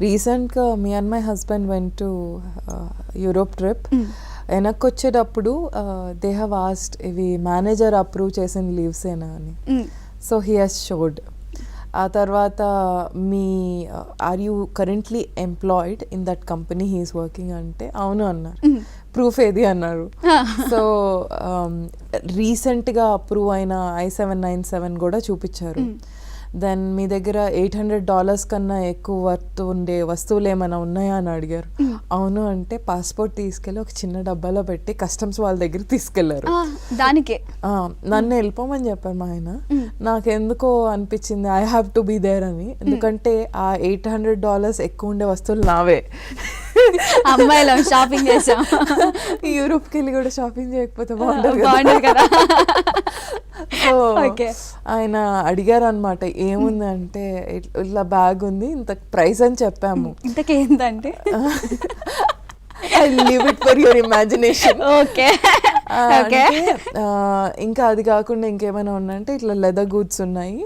రీసెంట్గా me and my husband went to Europe trip. వెనక్కి వచ్చేటప్పుడు దే హ్యావ్ ఆస్డ్ ఇవి మేనేజర్ అప్రూవ్ చేసిన లీవ్సేనా అని. So he has showed. ఆ తర్వాత మీ are you currently employed in that company he is working అంటే అవును అన్నారు. ప్రూఫ్ ఏది అన్నారు. సో రీసెంట్గా అప్రూవ్ అయిన I-797 కూడా చూపించారు. దెన్ మీ దగ్గర $800 కన్నా ఎక్కువ వర్త్ ఉండే వస్తువులు ఏమైనా ఉన్నాయా అని అడిగారు. అవును అంటే పాస్పోర్ట్ తీసుకెళ్ళి ఒక చిన్న డబ్బాలో పెట్టి కస్టమ్స్ వాళ్ళ దగ్గర తీసుకెళ్లారు. దానికే నన్ను వెళ్ళిపోమని చెప్పారు మా ఆయన. నాకెందుకో అనిపించింది I have to be there అని. ఎందుకంటే ఆ $800 ఎక్కువ ఉండే వస్తువులు నావే. అమ్మాయిలో షాపింగ్ చేసాం. యూరోప్కి వెళ్ళి కూడా షాపింగ్ చేయకపోతే బాగుండదు కదా. సో ఆయన అడిగారు అనమాట, ఏముంది అంటే ఇట్లా బ్యాగ్ ఉంది, ఇంత ప్రైస్ అని చెప్పాము. ఇంతకేంటంటే I leave it for your imagination. Okay ఇంకా అది కాకుండా ఇంకేమైనా ఉన్నాయంటే ఇట్లా లెదర్ గూడ్స్ ఉన్నాయి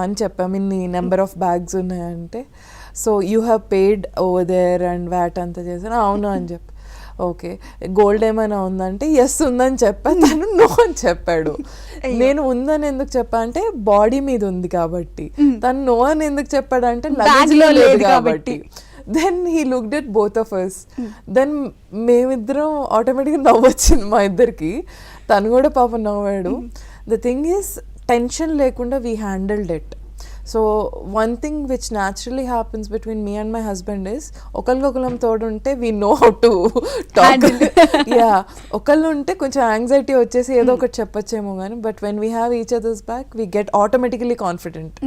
అని చెప్పాము. ఇన్ని నెంబర్ ఆఫ్ బ్యాగ్స్ ఉన్నాయంటే so you have paid over there and VAT అంతా చేశాను. అవును అని చెప్పి ఓకే గోల్డ్ ఏమైనా ఉందంటే ఎస్ ఉందని చెప్పా. తను నో అని చెప్పాడు. నేను ఉందని ఎందుకు చెప్పా అంటే బాడీ మీద ఉంది కాబట్టి. తను నో అని ఎందుకు చెప్పాడంటే లగేజ్ లో లేదు కాబట్టి. Then he looked at both of us. దెన్ మేమిద్దరం ఆటోమేటిక్గా నవ్వొచ్చింది మా ఇద్దరికి. తను కూడా పాపం నవ్వాడు. ద థింగ్ ఈస్ టెన్షన్ లేకుండా we handled it. So one thing which naturally happens between me and my husband is ఒకరికొకరం తోడుంటే we know how to talk. Yeah ఒకళ్ళు ఉంటే కొంచెం యాంగ్జైటీ వచ్చేసి ఏదో ఒకటి చెప్పొచ్చేమో కానీ but when we have each others back we get automatically confident.